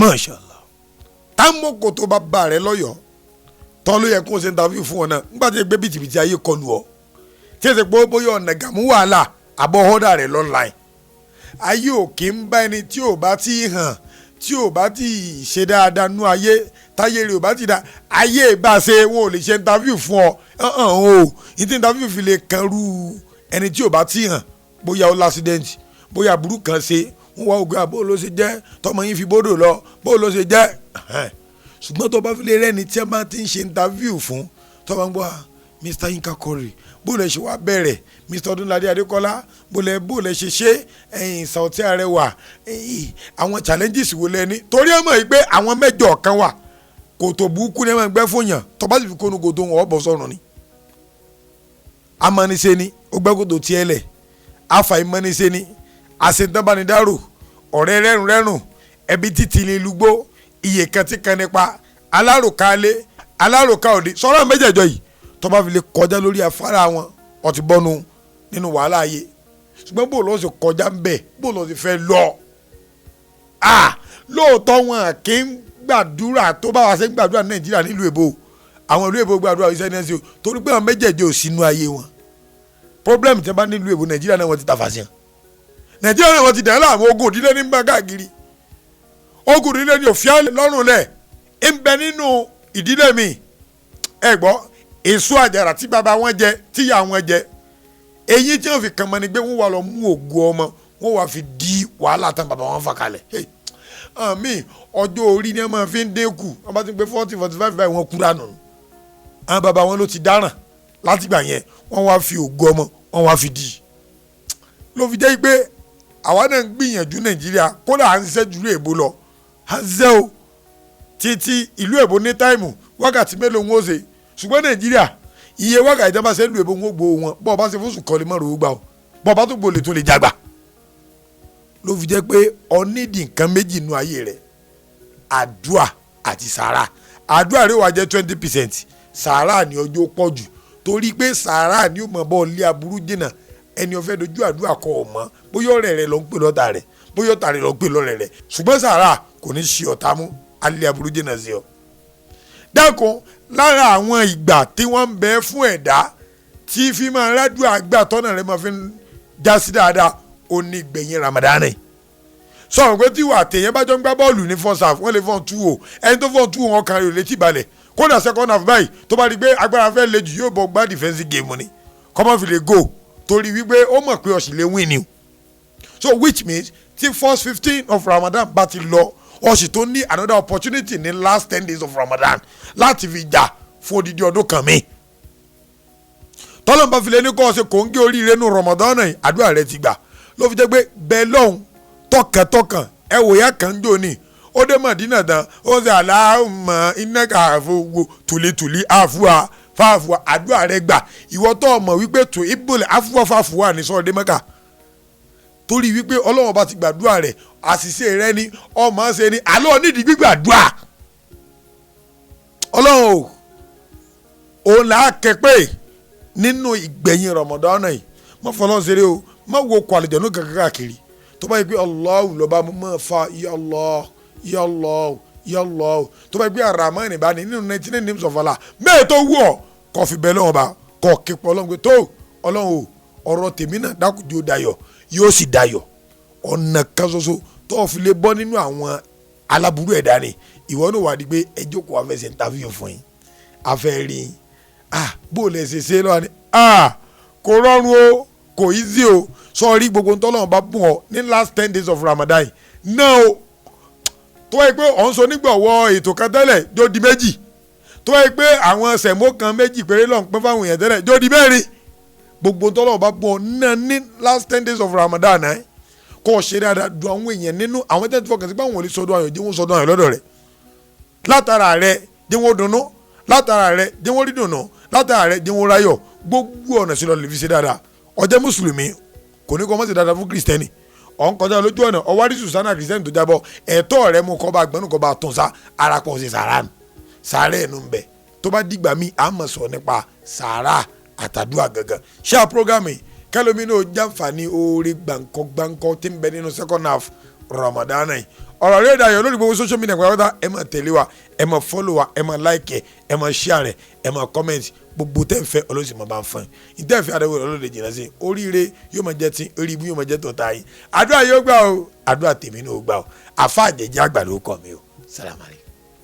mashallah táwọn kò tó bá bá rẹ lọ́yọ̀ọ́ tọ́ ló yẹ kó o ṣe interview fún ọ náà nígbà tí ẹ gbé bìtìbìtì ayé kọlù ọ tí ẹ ṣe pé bóyá ọ̀nà gàmú wàhálà àbọ̀ ọ̀dà rẹ̀ lọ́nláìn ayé òkè ń bá ẹni tí ò bá ti hàn tí ò bá ti ṣe dáadáa nú ayé táyé rẹ̀ ò bá ti dá ayé bá ṣe wọn ò lè ṣe interview fún ọ o ìtí interview fi lè kan rú ẹni tí ò bá ti hàn bóyá ó lásídẹ́ǹtì bóyá burú kan ṣe ń wá ògùn àbó ló ṣe jẹ́ tọmọ yín fi bódò lọ bó ló ṣe jẹ́ ṣùgbọ́n tó bá fi lè rẹ́ni tí a máa ti ń ṣe interview fún tó bá ń gbọ́ Mr. Yinka Quadri bó lè ṣe wá bẹ̀rẹ̀ Mr. Ọdúnládé Adékọ́lá bó lè ṣe ẹ̀yìn Saoty Arẹwà àwọn challenges wo lẹ́ni torí ẹ mọ̀ yìí pé àwọn mẹ́jọ kan wà kòtò burúkú ni ẹ máa gbẹ́ fún yàn tó bá sì fi kónú kòtò wọn ọ̀bọ̀ sọ̀rọ̀ ni amánisẹ́ ni ó gbẹ́ kòtò tiẹ̀ lẹ̀ afàìmọ́nisẹ́ ni àṣetánbánidárò ọ̀rẹ́ rẹ́rùn ẹbí títí ní lùgbó iye kan tí kan nípa alárùká lé alárùká òde sọ̀rọ̀ méjèèjọ yìí tó bá fi lè kọjá lórí afárá wọn ó ti bọ́nu nínú wàhálà ayé ṣùgbọ́n bó lọ́ọ́ sì kọjá ń bẹ̀ bó lọ́ọ́ sì fẹ́ lọ. lóòótọ́ wọn kì í gbàdúrà tó bá wà sí gbàdúrà Nàìjíríà nílùú èbó àwọn ìlú èbó gbàdúrà iṣẹ́ ní ẹ̀sìn torí pé àwọn méjèèjì ò sínú ayé wọn problem tí wọ́n bá nílùú èbó Nàìjíríà náà wọ́n ti tàfà sí wọn Nàìjíríà náà wọ́n ti dàn án láàmú ogun òdílé ní gbà káàkiri ogun ìdílé ni òfin lọ́rùn lẹ̀ ń bẹ nínú ìdílé mi ẹ gbọ́ èso àjàrà tí bàbá wọn jẹ tíyà wọn jẹ èyí tí wọn fi kàn mọ́ ni pé wọ́n wà lọ mú ògùn ọmọ wọ́n wà fi di wàhálà tán bàbá wọn fà kalẹ̀ àmì ọjọ́ orí ni wọ́n máa fi ń dínkù wọ́n bá ti gbé 40-45 báyìí wọ́n kúrà nù àwọn bàbá wọn ló ti dáràn látìgbà yẹn wọ́n wá fi ògùn ọmọ wọ́n wá fi di ló fi jẹ́ pé àwa náà ń gbìyànjú Nàìjíríà kódà à ń ṣiṣẹ́ jùlọ èbó lọ hazẹ́ o títí ìlú èbó ní táìmù wákàtí mélòó ń wọ́n ṣe ṣùgbọ́n Nàìjíríà iye wákàtí ìjọba ṣe ń lu èbó ń gbó wọn bọ́ọ̀ bá ṣe fún sùn kọ́lé mọ́rùú gbà o bọ́ọ̀ bá tó gbòòlè tó lè jágbà ló fi jẹ́ pé ọ̀nídìí nǹkan méjì nínú ayé rẹ̀ àdúà àti sàárà àdúà rẹ̀ wà jẹ́ 20% sàárà ní ọjọ́ pọ̀ jù torí pé sàárà ní ó mọ̀ bọ́ ilé aburú jìnnà ẹni ó fẹ́ dojú àdúà kọ ọ̀mọ́ bóyá ọ̀rẹ́ rẹ̀ ló ń pè lọ́tà rẹ̀ bóyá ọ̀tà rẹ̀ ló ń pè lọ́rẹ́ rẹ̀ ṣùgbọ́n sàárà kò ní ṣe ọ̀tá mú alẹ́ aburú jìnnà sí ọ. dákun lára àwọn ìgbà tí wọ́n ń bẹ fún ẹ̀dá tí fi máa rádùn àgbà tọ́nà rẹ̀ máa fi ń já sí dáadáa ó ní gbẹ̀yìn Ramadan sọ̀rọ̀ pé tí wà tèèyàn bá jọ ń gbá bọ́ọ̀lù ní first half wọ́n lè fọ́n 2-0 ẹni tó fọ́n 2-0 wọn kàn rí létí balẹ̀ kódà second half báyìí tó bá rí pé agbára fẹ́ le jù yóò bọ̀ gbá defensive game ni kọ́mọ́ fi lè go torí wípé ó mọ̀ pé ọ̀sìn lè win ni so which means tí first 15 of Ramadan bá ti lọ ọ̀sìn tó ní another opportunity ní last 10 days of Ramadan láti fi jà fún odidi ọdún kan mi tọ́lọ́mùbá filẹ̀ ní kọ́ ọ̀sẹ̀ kò ń gé oríire nù Ramadan náà àdúrà rẹ ti gbà ló fi jẹ́ pé bẹ́ẹ̀ lọ́hùn tọkàntọkàn ẹ wò ya kan jò ní ó dé Mọ̀dínà tán ó ṣe Allahumma innaka àfọwọ́ tùlítùlí àfúwà fáfúwà àdúrà rẹ gbà ìwọ tó mọ̀ wípé tó ìbòlẹ̀ àfúwà fáfúwà ní sọ́ọ́ dé Mẹ́kà torí wípé Ọlọ́run bá ti gbàdúrà rẹ̀ àṣìṣe rẹ ní ọmọ ṣe ní àlọ́ nídìí gbígbàdúrà Ọlọ́run òun là á kẹ pé nínú ìgbẹ̀yìn Ramadan yìí má fọlọ́n ṣeré o má wo kọ àlùjànnú kankan káàkiri tó bá yẹ pé Allahu lọ́ba mọ́ fa ya Allah ya Allah ya Allah tó bá yẹ pé Ar-Rahman bá ní nínú 99 names of Allah mẹ́ẹ̀ tó wù ọ́ kọ́ fi bẹ́ẹ̀ lọ́wọ́ bá kọ́ kíkọ́ Ọlọ́run pé tó Ọlọ́run ọ̀rọ̀ tèmi náà dákùjọ dayọ̀ yóò sì dayọ̀ ọ̀nà kan ṣoṣo tó fi lè bọ́ nínú àwọn aláburú ẹ̀dá ni ìwọ náà wà ní pé ẹjọ́ kò wá fẹsẹ̀ interview fún yín afẹ́ rí yín bó lẹ ṣe ṣe lọ́wọ́ ni kò rọrùn o kò easy o sọ́ọ́rí gbogbo ntọ́lọ́wọ́n bá bùn ọ ní last 10 days of Ramadan náà o tó wáyé pé ọ̀n so nígbàwọ́ ètò kan tẹ́lẹ̀ jó di méjì tó wáyé pé àwọn sẹ̀mó kan méjì péré lọ́n pín fáwọn èèyàn tẹ́lẹ̀ jó di mẹ́rin gbogbo ntọ́lọ́wọ́n bá bùn ọ náà ní last 10 days of Ramadan náà kò ṣe dáadáa du àwọn èèyàn nínú àwọn tẹ́tí fọkàn sí pé àwọn ò lè sọdún ayọ̀ jẹ́ wọ́n sọdún ayọ̀ lọ́dọ̀ rẹ̀ látara rẹ̀ jẹ́ wọ́n dunnú látara rẹ̀ jẹ́ wọ́n rí dùnnú látara rẹ̀ jẹ́ wọ́n ráyọ̀ gbogbo ọ̀nà sí lọ lè fi ṣe dáadáa ọjọ́ mùsùlùmí kò ní kó mọ̀ sí dáadáa fún kìrìsìtẹ́nì ọ̀n kọjá lójú ọ̀nà ọwárí sùsánà kìrìsìtẹ́nì tó jábọ̀ ẹ̀tọ́ rẹ̀ mú kọ́ bá gbẹ́nu kọ́ bá tún sá ara pọ̀ sí sàrà sàrà ẹ̀nu ń bẹ̀ tó bá dìgbà míì á mọ̀ sọ nípa sàrà àtàdúrà gangan ṣé à programme kẹlòmí náà jàǹfààní oore gbàǹkọ tí ń bẹ nínú second half Ramadan yìí ọ̀rọ̀ rẹ̀ dayọ̀ lórí gbogbo social media pàápàá ẹ máa tẹ̀lé wa ẹ máa follow wa ẹ máa like ẹ máa share ẹ máa comment gbogbo tẹ́ ń fẹ́ ọlọ́sìn máa bá ń fún yín tẹ́ ń fẹ́ adéwọ̀ ọlọ́dẹ jìnnà sí oríire yóò máa jẹ́ tí orí ibú yóò máa jẹ́ tọ̀tà yín àdúrà yóò gbà o àdúrà tèmi ní o gbà o Alfa Jeje Agba ló kọ́ mi o. Salaam alaikum.